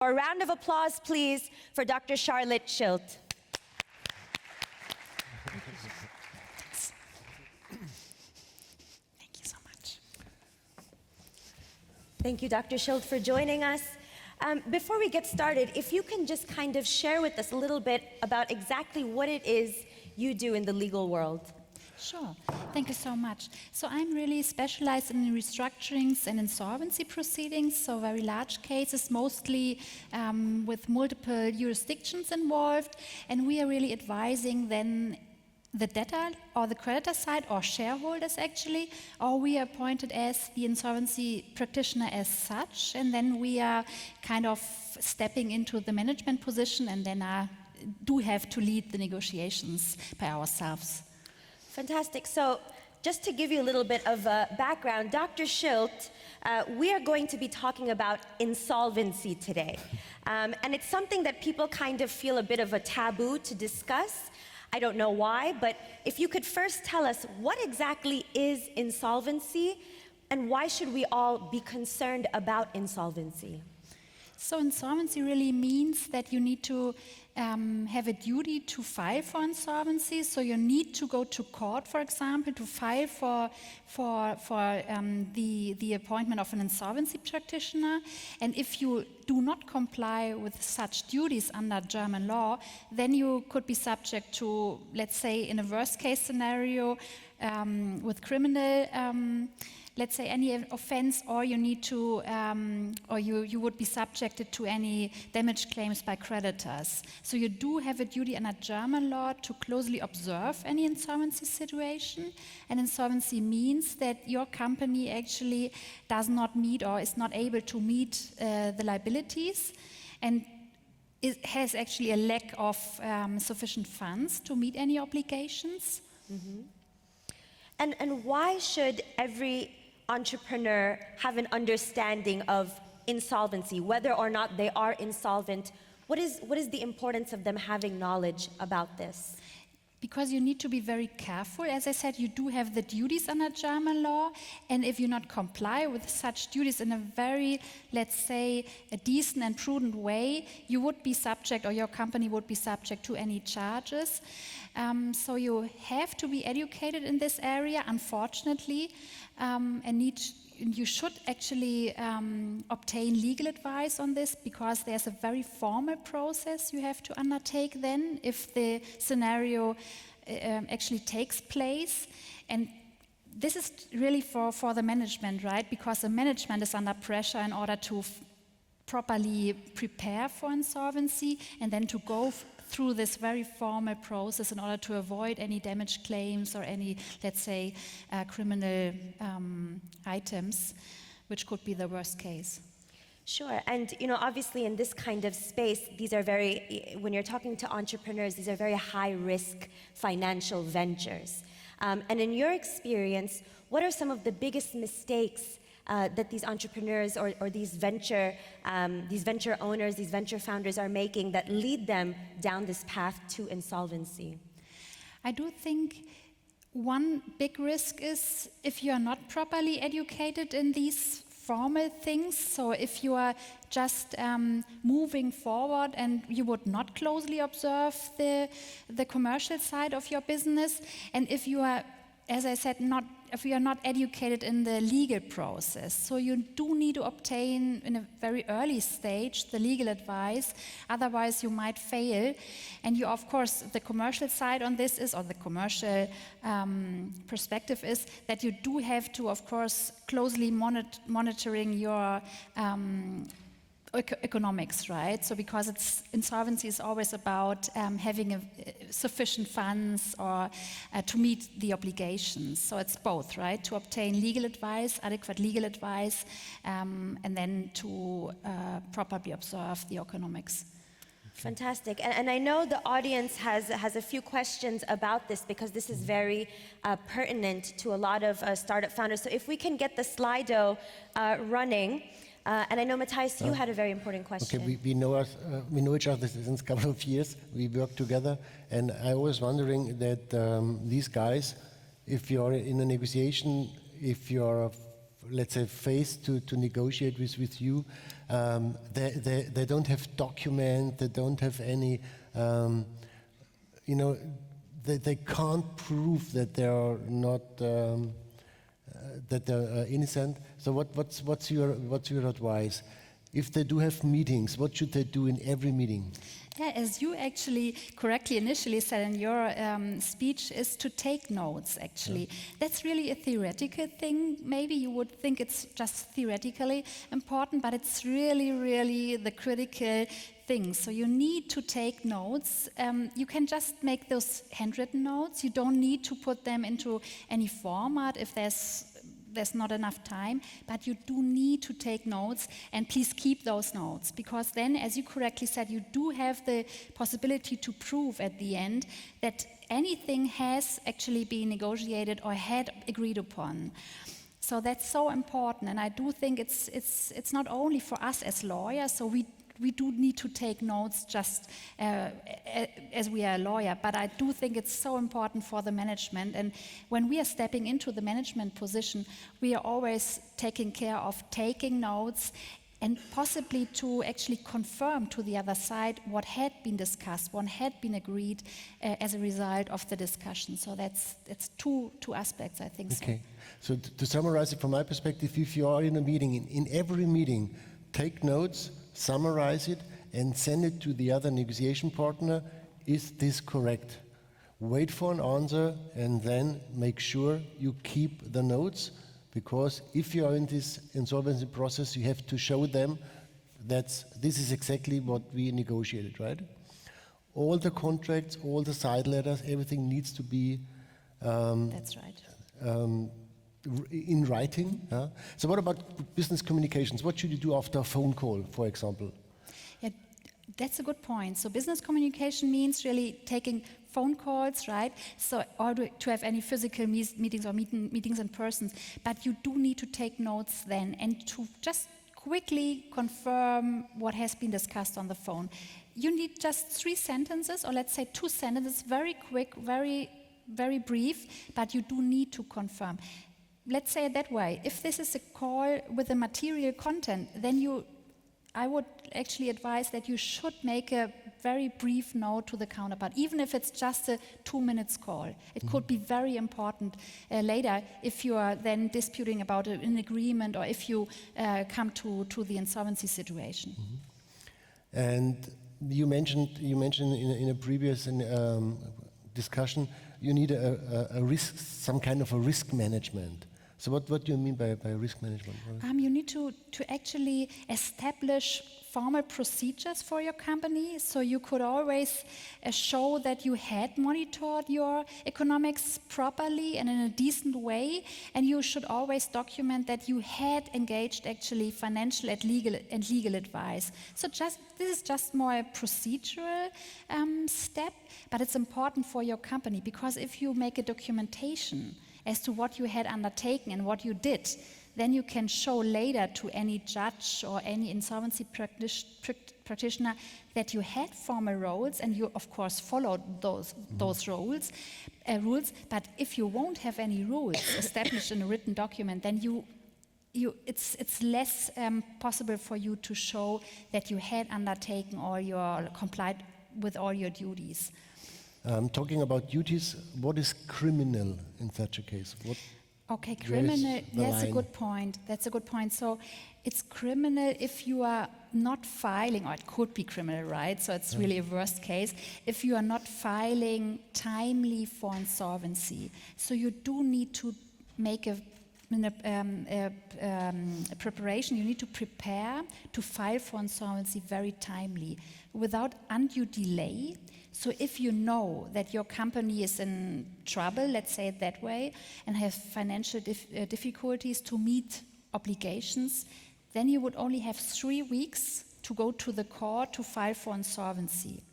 A round of applause, please, for Dr. Charlotte Schildt. Thank you so much. Thank you, Dr. Schildt, for joining us. Before we get started, if you can just kind of share with us a little bit about exactly what it is you do in the legal world. Sure. Thank you so much. So I'm really specialized in restructurings and insolvency proceedings, so very large cases, mostly with multiple jurisdictions involved, and we are really advising then the debtor or the creditor side or shareholders actually, or we are appointed as the insolvency practitioner as such, and then we are kind of stepping into the management position and then do have to lead the negotiations by ourselves. Fantastic. So just to give you a little bit of background, Dr. Schildt, we are going to be talking about insolvency today. And it's something that people kind of feel a bit of a taboo to discuss. I don't know why, but if you could first tell us what exactly is insolvency and why should we all be concerned about insolvency? So insolvency really means that you need to have a duty to file for insolvency. So you need to go to court, for example, to file for the appointment of an insolvency practitioner. And if you do not comply with such duties under German law, then you could be subject to, let's say, in a worst case scenario, with criminal let's say any offense, or you need to, or you would be subjected to any damage claims by creditors. So you do have a duty under German law to closely observe any insolvency situation. And insolvency means that your company actually does not meet or is not able to meet the liabilities, and it has actually a lack of sufficient funds to meet any obligations. Mm-hmm. And why should every entrepreneur have an understanding of insolvency, whether or not they are insolvent? What is the importance of them having knowledge about this? Because you need to be very careful. As I said, you do have the duties under German law, and if you not comply with such duties in a very, let's say, a decent and prudent way, you would be subject, or your company would be subject to any charges. So you have to be educated in this area, unfortunately, and you should actually obtain legal advice on this, because there's a very formal process you have to undertake then if the scenario actually takes place. And this is really for the management, right? Because the management is under pressure in order to properly prepare for insolvency and then to go through this very formal process in order to avoid any damage claims or any, let's say, criminal items, which could be the worst case. Sure, and obviously in this kind of space, these are when you're talking to entrepreneurs, these are very high-risk financial ventures. And in your experience, what are some of the biggest mistakes that these entrepreneurs or these venture owners, these venture founders are making that lead them down this path to insolvency? I do think one big risk is if you are not properly educated in these formal things. So if you are just moving forward and you would not closely observe the commercial side of your business, and if you are, as I said, if you are not educated in the legal process. So you do need to obtain in a very early stage the legal advice, otherwise you might fail. And you, of course, the commercial side on this is, or the commercial perspective is, that you do have to, of course, closely monitoring your economics, right? So because insolvency is always about having sufficient funds or to meet the obligations. So it's both, right? To obtain legal advice, adequate legal advice, and then to properly observe the economics. Fantastic. And I know the audience has a few questions about this, because this is very pertinent to a lot of startup founders. So if we can get the Slido running. And I know, Matthias, you had a very important question. Okay, we know each other since a couple of years. We work together, and I was wondering that these guys, if you're in a negotiation, if you're let's say, face to negotiate with you. They don't have document, they don't have any, they can't prove that they are not, that they're innocent. So what's your advice? If they do have meetings, what should they do in every meeting? Yeah, as you actually correctly initially said in your speech, is to take notes, actually. Yeah. That's really a theoretical thing. Maybe you would think it's just theoretically important, but it's really, really the critical thing. So you need to take notes. You can just make those handwritten notes. You don't need to put them into any format if there's not enough time, but you do need to take notes, and please keep those notes, because then, as you correctly said, you do have the possibility to prove at the end that anything has actually been negotiated or had agreed upon. So that's so important, and I do think it's not only for us as lawyers, so we do need to take notes just as we are a lawyer, but I do think it's so important for the management. And when we are stepping into the management position, we are always taking care of taking notes and possibly to actually confirm to the other side what had been discussed, what had been agreed as a result of the discussion. So it's two aspects, I think. Okay. So to summarize it from my perspective, if you are in a meeting, in every meeting, take notes, summarize it, and send it to the other negotiation partner. Is this correct? Wait for an answer, and then make sure you keep the notes, because if you are in this insolvency process, you have to show them that this is exactly what we negotiated, right? All the contracts, all the side letters, everything needs to be that's right. In writing. So what about business communications? What should you do after a phone call, for example? Yeah, that's a good point. So business communication means really taking phone calls, right? So, or to have any physical meetings or meetings in person. But you do need to take notes then, and to just quickly confirm what has been discussed on the phone. You need just 3 sentences, or let's say 2 sentences, very quick, very, very brief, but you do need to confirm. Let's say it that way. If this is a call with a material content, then I would actually advise that you should make a very brief note to the counterpart, even if it's just a 2 minutes call. It could be very important later if you are then disputing about an agreement, or if you come to the insolvency situation. And you mentioned in a previous discussion, you need a risk, some kind of a risk management. So what do you mean by risk management? You need to actually establish formal procedures for your company. So you could always show that you had monitored your economics properly and in a decent way. And you should always document that you had engaged actually financial and legal advice. So this is just more a procedural step, but it's important for your company, because if you make a documentation as to what you had undertaken and what you did, then you can show later to any judge or any insolvency practitioner that you had formal roles, and you of course followed those rules. But if you won't have any rules established in a written document, then it's less possible for you to show that you had undertaken complied with all your duties. Talking about duties, what is criminal in such a case? Okay, criminal, that's a good point. That's a good point. So it's criminal if you are not filing, or it could be criminal, right? So it's really a worst case, if you are not filing timely for insolvency. So you do need to make a preparation. You need to prepare to file for insolvency very timely, without undue delay. So if you know that your company is in trouble, let's say it that way, and has financial difficulties to meet obligations, then you would only have 3 weeks to go to the court to file for insolvency.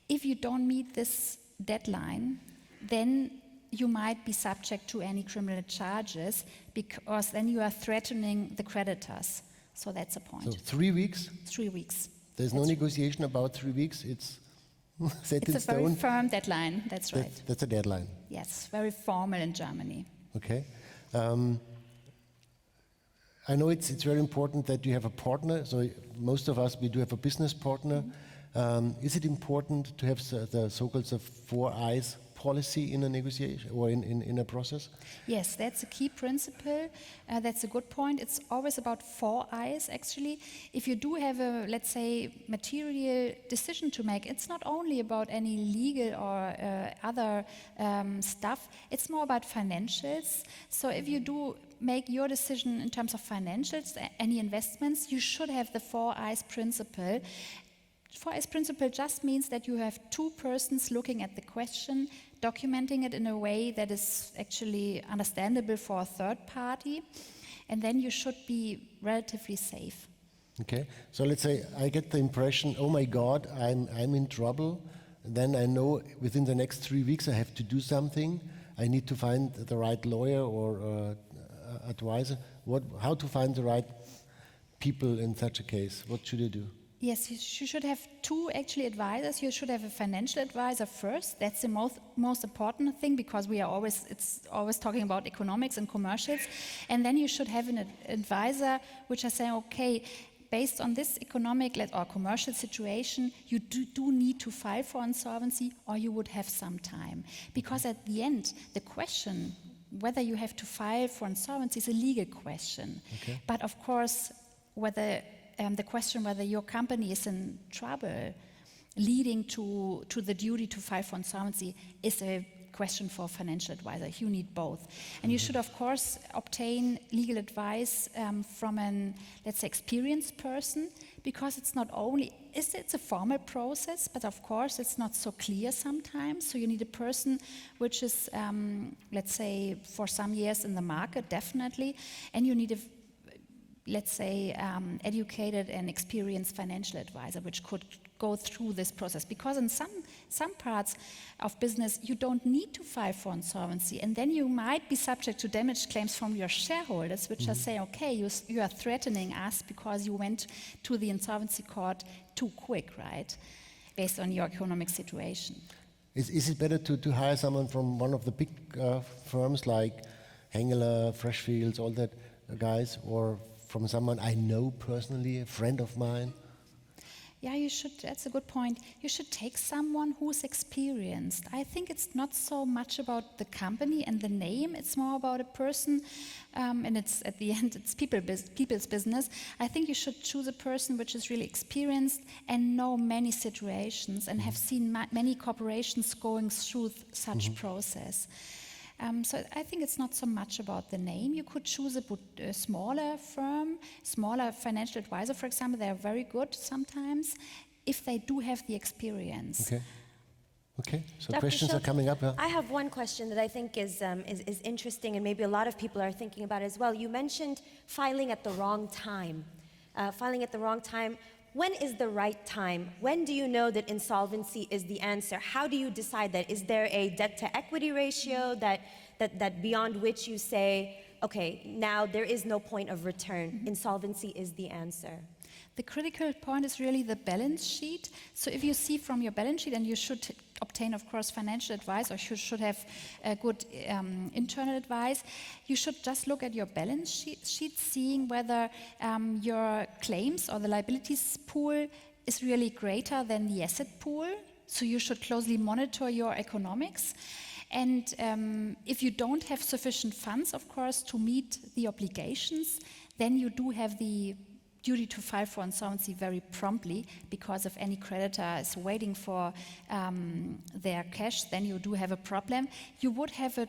If you don't meet this deadline, then you might be subject to any criminal charges, because then you are threatening the creditors. So that's a point. So 3 weeks? 3 weeks. There's no negotiation about 3 weeks? It's set in stone? It's a very firm deadline, that's right. That's a deadline? Yes, very formal in Germany. Okay. I know it's very important that you have a partner. So most of us, we do have a business partner. Is it important to have the so-called four eyes policy in a negotiation or in a process? Yes, that's a key principle. That's a good point. It's always about four eyes, actually. If you do have a, let's say, material decision to make, it's not only about any legal or other stuff, it's more about financials. So if you do make your decision in terms of financials, any investments, you should have the four eyes principle. Four eyes principle just means that you have two persons looking at the question, documenting it in a way that is actually understandable for a third party, and then you should be relatively safe. Okay, so let's say I get the impression, oh my God, I'm in trouble. Then I know within the next 3 weeks I have to do something. I need to find the right lawyer or advisor. How to find the right people in such a case? What should I do? Yes, you should have two actually advisors. You should have a financial advisor first. That's the most important thing, because it's always talking about economics and commercials. And then you should have an advisor which are saying, okay, based on this economic or commercial situation, you do need to file for insolvency, or you would have some time. Because at the end, the question whether you have to file for insolvency is a legal question. Okay. But of course, whether the question whether your company is in trouble leading to the duty to file for insolvency is a question for a financial advisor. You need both. And you should, of course, obtain legal advice from an, let's say, experienced person, because it's not only, it's a formal process, but of course it's not so clear sometimes. So you need a person which is, let's say, for some years in the market, definitely, and you need a, let's say, educated and experienced financial advisor which could go through this process. Because in some parts of business, you don't need to file for insolvency, and then you might be subject to damage claims from your shareholders, which are saying, okay, you are threatening us because you went to the insolvency court too quick, right, based on your economic situation. Is it better to hire someone from one of the big firms like Hengeler, Freshfields, all that guys, or from someone I know personally, a friend of mine? Yeah, you should, that's a good point. You should take someone who's experienced. I think it's not so much about the company and the name, it's more about a person, and it's at the end, it's people's business. I think you should choose a person which is really experienced and know many situations and have seen many corporations going through such process. So I think it's not so much about the name. You could choose a smaller firm, smaller financial advisor, for example. They are very good sometimes if they do have the experience. Okay. Okay, so Dr. questions Schildt, are coming up. Yeah? I have one question that I think is interesting, and maybe a lot of people are thinking about as well. You mentioned filing at the wrong time. Filing at the wrong time. When is the right time? When do you know that insolvency is the answer? How do you decide that? Is there a debt-to-equity ratio that beyond which you say, okay, now there is no point of return. Insolvency is the answer. The critical point is really the balance sheet. So if you see from your balance sheet, and you should obtain, of course, financial advice, or you should have a good internal advice, you should just look at your balance sheet, seeing whether your claims or the liabilities pool is really greater than the asset pool. So you should closely monitor your economics. And if you don't have sufficient funds, of course, to meet the obligations, then you do have the duty to file for insolvency very promptly, because if any creditor is waiting for their cash, then you do have a problem. You would have a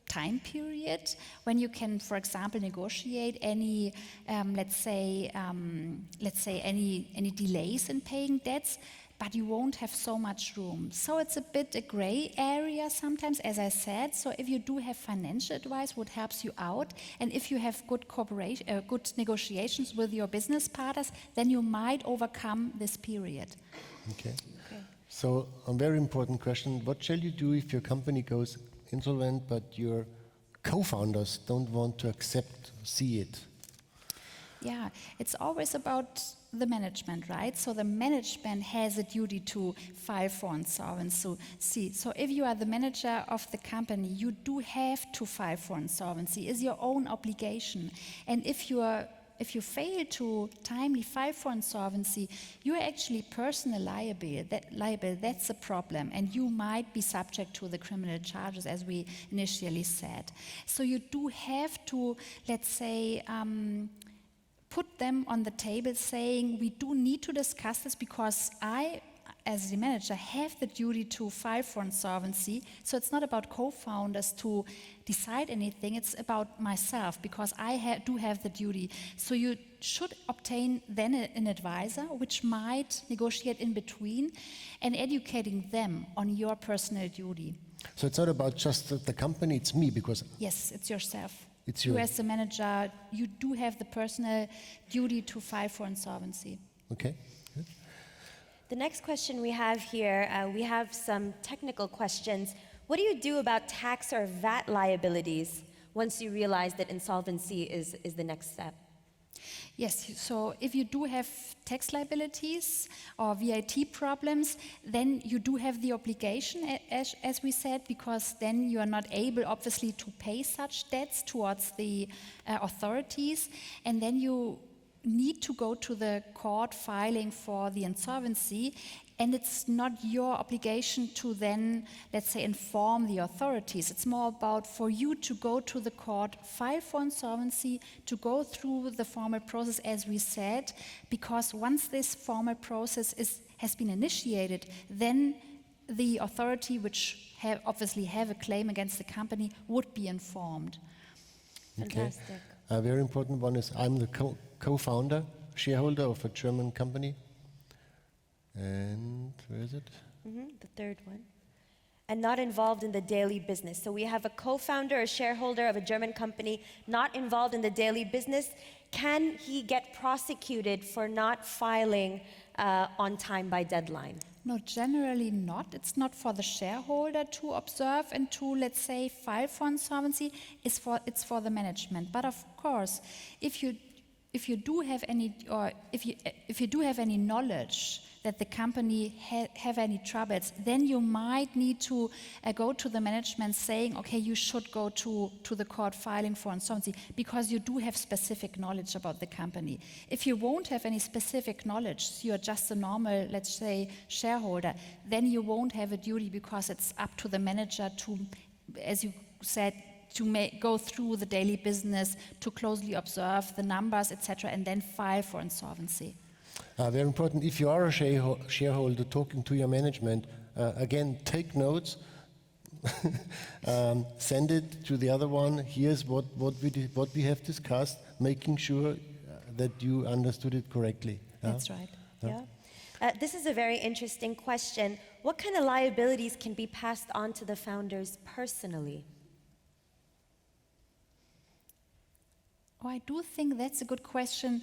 time period when you can, for example, negotiate any, let's say any delays in paying debts, but you won't have so much room. So it's a bit a gray area sometimes, as I said. So if you do have financial advice, what helps you out, and if you have good cooperation, good negotiations with your business partners, then you might overcome this period. Okay. So a very important question: what shall you do if your company goes insolvent, but your co-founders don't want to see it? Yeah, it's always about the management, right? So the management has a duty to file for insolvency. So if you are the manager of the company, you do have to file for insolvency. It's your own obligation. And if your if you fail to timely file for insolvency, you are actually personally liable. That's a problem, and you might be subject to the criminal charges, as we initially said. So you do have to, let's say, put them on the table, saying we do need to discuss this because I, as the manager, have the duty to file for insolvency. So it's not about co-founders to decide anything, it's about myself, because I do have the duty. So you should obtain then an advisor, which might negotiate in between and educating them on your personal duty. So it's not about just the company, it's me, because Yes, it's yourself. it's You you. as the manager, you do have the personal duty to file for insolvency. Okay. The next question we have here, we have some technical questions. What do you do about tax or VAT liabilities once you realize that insolvency is the next step? Yes, so if you do have tax liabilities or VAT problems, then you do have the obligation, as we said, because then you are not able, obviously, to pay such debts towards the authorities, and then you need to go to the court filing for the insolvency, and it's not your obligation to then, let's say, inform the authorities. It's more about for you to go to the court, file for insolvency, to go through the formal process, as we said, because once this formal process has been initiated, then the authority, which obviously have a claim against the company, would be informed. Fantastic. A very important one is I'm the co-founder, shareholder of a German company. And where is it? The third one. And not involved in the daily business. So we have a co-founder, a shareholder of a German company, not involved in the daily business. Can he get prosecuted for not filing on time by deadline? No, generally not. It's not for the shareholder to observe and to, let's say, file for insolvency. It's for the management. But of course, if you do have any, or if you do have any knowledge that the company have any troubles, then you might need to go to the management saying, okay, you should go to the court filing for insolvency, because you do have specific knowledge about the company. If you won't have any specific knowledge, you're just a normal, let's say, shareholder, then you won't have a duty, because it's up to the manager to, as you said, to go through the daily business, to closely observe the numbers, etc., and then file for insolvency. Very important. If you are a shareholder talking to your management, again, take notes, send it to the other one. Here's what we have discussed, making sure that you understood it correctly. That's right. Yeah. This is a very interesting question. What kind of liabilities can be passed on to the founders personally? Oh, I do think that's a good question.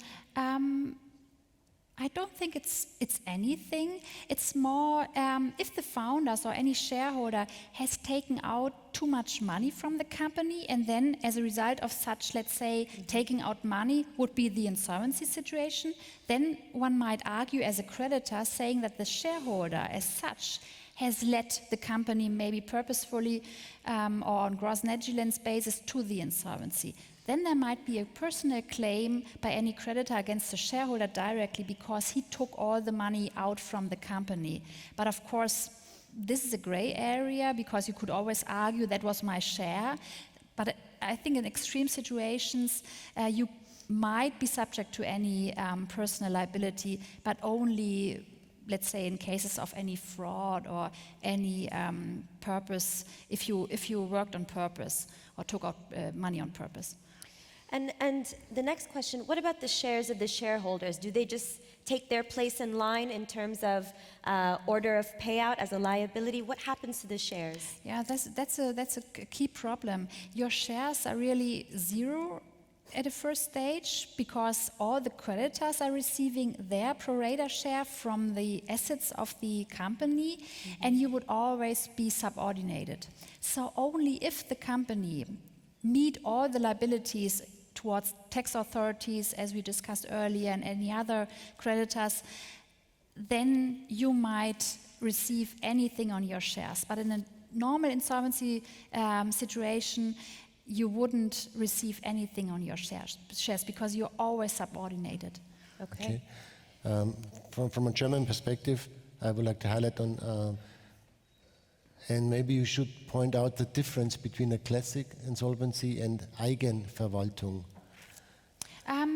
I don't think it's anything. It's more if the founders or any shareholder has taken out too much money from the company, and then as a result of such, let's say, taking out money would be the insolvency situation, then one might argue as a creditor, saying that the shareholder as such has led the company, maybe purposefully or on gross negligence basis, to the insolvency. Then there might be a personal claim by any creditor against the shareholder directly, because he took all the money out from the company. But of course, this is a gray area, because you could always argue that was my share. But I think in extreme situations, you might be subject to any personal liability, but only, let's say, in cases of any fraud or any purpose, if you worked on purpose or took out money on purpose. And the next question, what about the shares of the shareholders? Do they just take their place in line in terms of order of payout as a liability? What happens to the shares? Yeah, that's a key problem. Your shares are really zero at the first stage, because all the creditors are receiving their pro rata share from the assets of the company, and you would always be subordinated. So only if the company meet all the liabilities towards tax authorities, as we discussed earlier, and any other creditors, then you might receive anything on your shares. But in a normal insolvency situation, you wouldn't receive anything on your shares because you're always subordinated. Okay. From a German perspective, I would like to highlight on, and maybe you should point out the difference between a classic insolvency and Eigenverwaltung.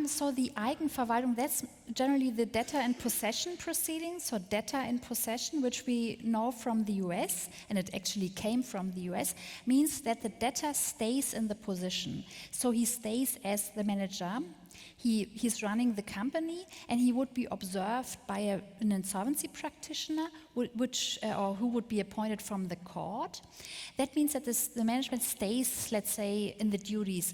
So the Eigenverwaltung, that's generally the debtor in possession proceedings, so debtor in possession, which we know from the US, and it actually came from the US, means that the debtor stays in the position. So he stays as the manager. He's running the company, and he would be observed by an insolvency practitioner, or who would be appointed from the court. That means that the management stays, let's say, in the duties.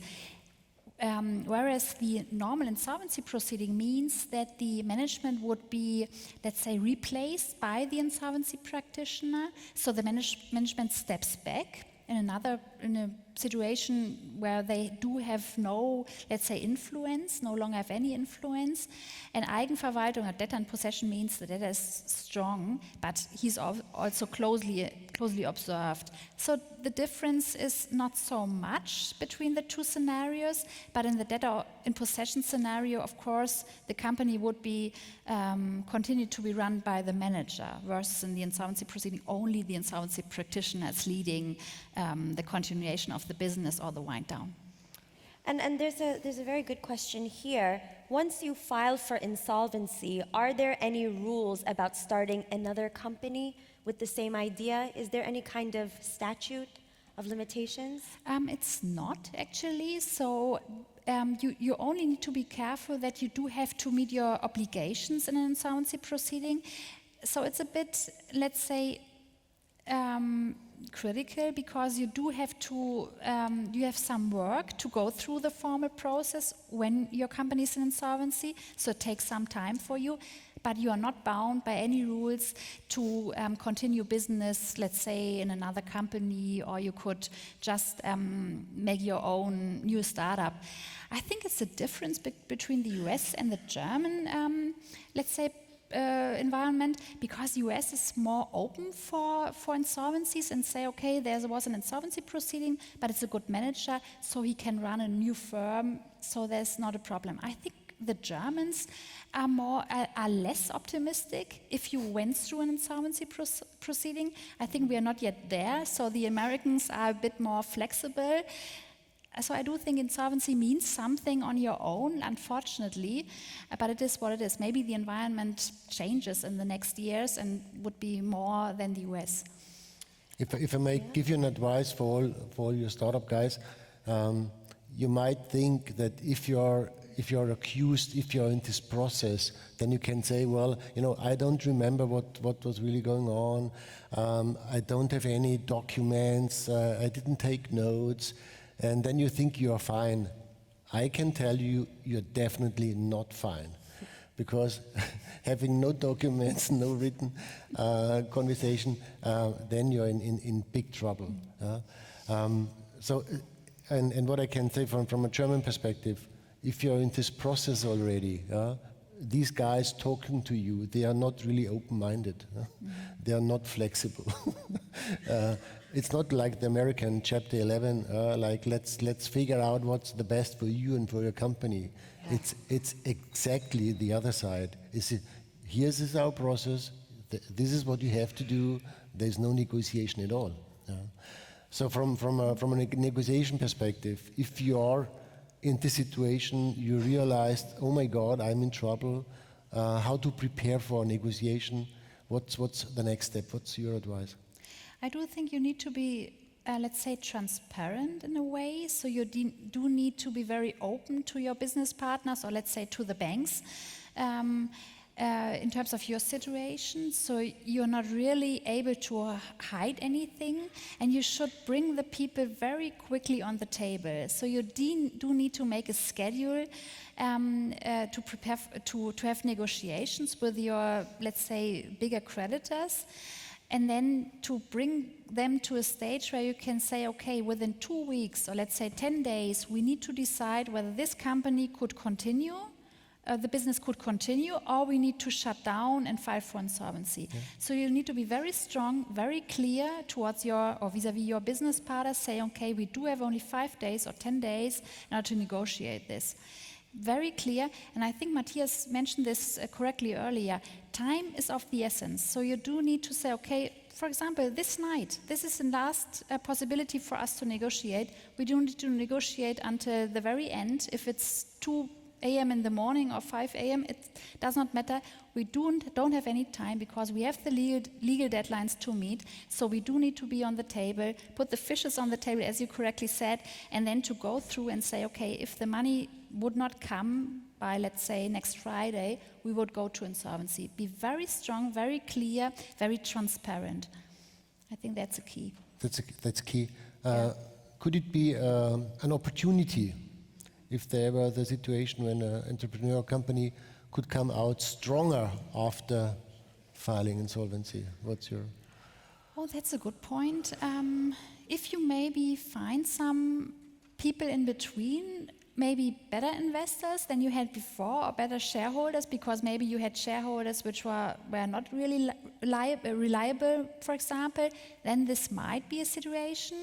Whereas the normal insolvency proceeding means that the management would be, let's say, replaced by the insolvency practitioner. So the management steps back in a situation where they do have no, let's say, influence, no longer have any influence. And Eigenverwaltung, or debtor in possession, means the debtor is strong, but he's also closely observed. So the difference is not so much between the two scenarios, but in the debtor in possession scenario, of course, the company would be continued to be run by the manager, versus in the insolvency proceeding, only the insolvency practitioner is leading the continuation of the business or the wind down. And there's a very good question here. Once you file for insolvency, are there any rules about starting another company with the same idea? Is there any kind of statute of limitations? It's not actually. So you only need to be careful that you do have to meet your obligations in an insolvency proceeding. So it's a bit, let's say, critical, because you do have to, you have some work to go through the formal process when your company is in insolvency, so it takes some time for you, but you are not bound by any rules to continue business, let's say, in another company, or you could just make your own new startup. I think it's a difference between the US and the German, let's say, environment, because US is more open for insolvencies and say, okay, there was an insolvency proceeding, but it's a good manager, so he can run a new firm, so there's not a problem. I think the Germans are less optimistic if you went through an insolvency proceeding. I think we are not yet there, so the Americans are a bit more flexible. So I do think insolvency means something on your own, unfortunately, but it is what it is. Maybe the environment changes in the next years and would be more than the US. If I may give you an advice for all your startup guys, you might think that if you're accused, if you're in this process, then you can say, well, I don't remember what was really going on. I don't have any documents. I didn't take notes. And then you think you are fine. I can tell you, you're definitely not fine. Because having no documents, no written conversation, then you're in big trouble. So what I can say from a German perspective, if you're in this process already, these guys talking to you, they are not really open-minded. They are not flexible. It's not like the American Chapter 11, like let's figure out what's the best for you and for your company. Yeah. It's exactly the other side. Here's our process. This is what you have to do. There's no negotiation at all. So from a negotiation perspective, if you are in this situation, you realized, oh my God, I'm in trouble. How to prepare for a negotiation? What's the next step? What's your advice? I do think you need to be, let's say, transparent in a way. So you do need to be very open to your business partners, or let's say to the banks, in terms of your situation. So you're not really able to hide anything, and you should bring the people very quickly on the table. So you do need to make a schedule to prepare to have negotiations with your, let's say, bigger creditors. And then to bring them to a stage where you can say, okay, within 2 weeks, or let's say 10 days, we need to decide whether this company could continue the business could continue, or we need to shut down and file for insolvency. So you need to be very strong, very clear towards your, or vis-a-vis your business partner, say, okay, we do have only 5 days or 10 days in order to negotiate this. Very clear, and I think Matthias mentioned this correctly earlier. Time is of the essence, so you do need to say, okay, for example, this night, this is the last possibility for us to negotiate. We don't need to negotiate until the very end. If it's 2 a.m. in the morning or 5 a.m., it does not matter. We don't have any time because we have the legal deadlines to meet. So we do need to be on the table, put the fishes on the table, as you correctly said, and then to go through and say, okay, if the money would not come by, let's say, next Friday, we would go to insolvency. Be very strong, very clear, very transparent. I think that's a key. That's key. Could it be an opportunity if there were the situation when an entrepreneurial company could come out stronger after filing insolvency? What's your... Oh, that's a good point. If you maybe find some people in between, maybe better investors than you had before, or better shareholders, because maybe you had shareholders which were not really reliable, for example, then this might be a situation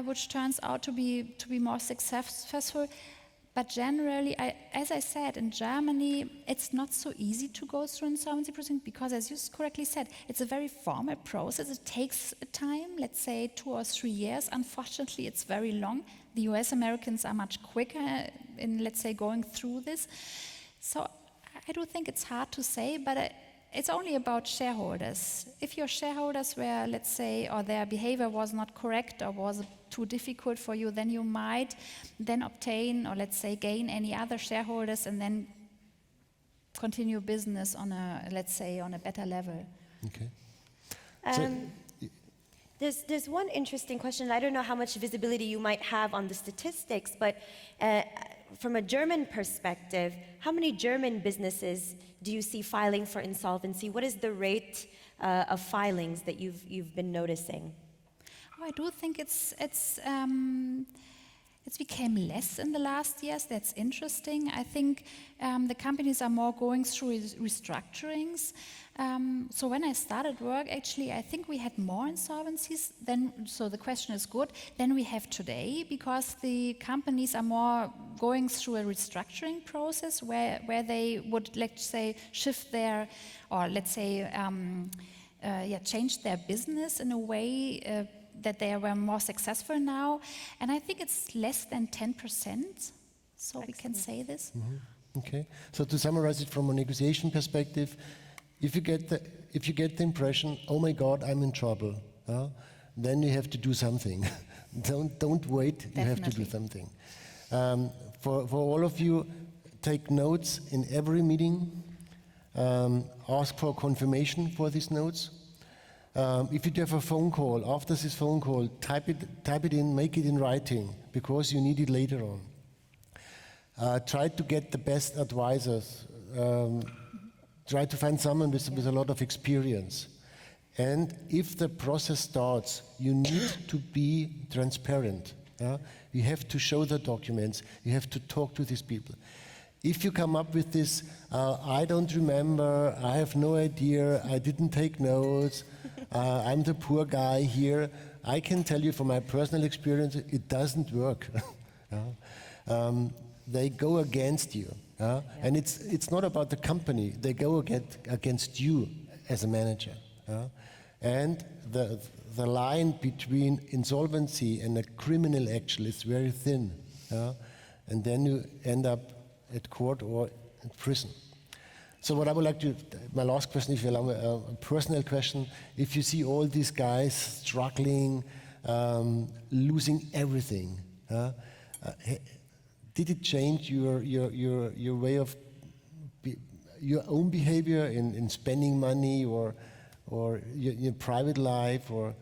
which turns out to be more successful. But generally, as I said, in Germany, it's not so easy to go through insolvency proceedings because, as you correctly said, it's a very formal process. It takes time, let's say 2 or 3 years. Unfortunately, it's very long. The US Americans are much quicker in, let's say, going through this. So I do think it's hard to say, but it's only about shareholders. If your shareholders were, let's say, or their behavior was not correct or was too difficult for you, then you might then obtain or, let's say, gain any other shareholders and then continue business on a, let's say, on a better level. Okay. There's one interesting question. I don't know how much visibility you might have on the statistics, but from a German perspective, how many German businesses do you see filing for insolvency? What is the rate of filings that you've been noticing? Oh, I do think it's became less in the last years. That's interesting. I think the companies are more going through restructurings. So when I started work, actually, I think we had more insolvencies than, so the question is good, than we have today, because the companies are more going through a restructuring process where they would, let's say, shift their, or let's say, change their business in a way that they were more successful now. And I think it's less than 10%, so we can say this. Mm-hmm. Okay, so to summarize it from a negotiation perspective, if you get the impression, oh my God, I'm in trouble, then you have to do something. don't wait. Definitely. You have to do something. For all of you, take notes in every meeting. Ask for confirmation for these notes. If you have a phone call, after this phone call, type it in, make it in writing, because you need it later on. Try to get the best advisors. Try to find someone with a lot of experience. And if the process starts, you need to be transparent. You have to show the documents. You have to talk to these people. If you come up with this, I don't remember, I have no idea, I didn't take notes, I'm the poor guy here, I can tell you from my personal experience, it doesn't work. They go against you. And it's not about the company, they go against you as a manager. And the line between insolvency and a criminal action is very thin. And then you end up at court or in prison. So what I would like to, my last question, if you allow me, a personal question, if you see all these guys struggling, losing everything, did it change your way of your own behavior in spending money or your private life, or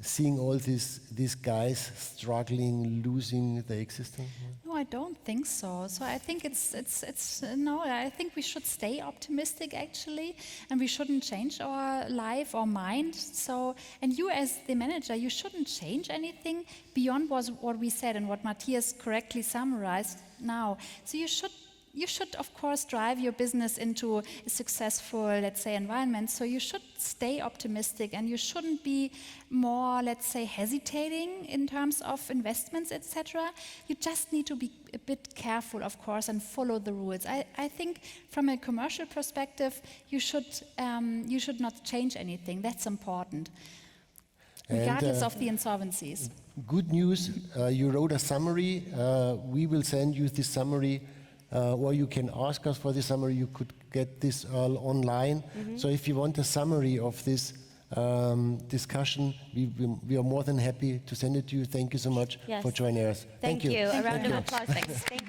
seeing all these guys struggling, losing their existence? No, I don't think so. So I think I think we should stay optimistic actually, and we shouldn't change our life or mind. So, and you as the manager, you shouldn't change anything beyond what we said and what Matthias correctly summarized now. So you should you should, of course, drive your business into a successful, let's say, environment. So you should stay optimistic, and you shouldn't be more, let's say, hesitating in terms of investments, etc. You just need to be a bit careful, of course, and follow the rules. I think from a commercial perspective, you should not change anything. That's important, regardless of the insolvencies. Good news, you wrote a summary. We will send you this summary, or you can ask us for the summary. You could get this all online. So if you want a summary of this discussion, we are more than happy to send it to you. Thank you so much for joining us. Thank you. A round of applause. Thanks. Thank you.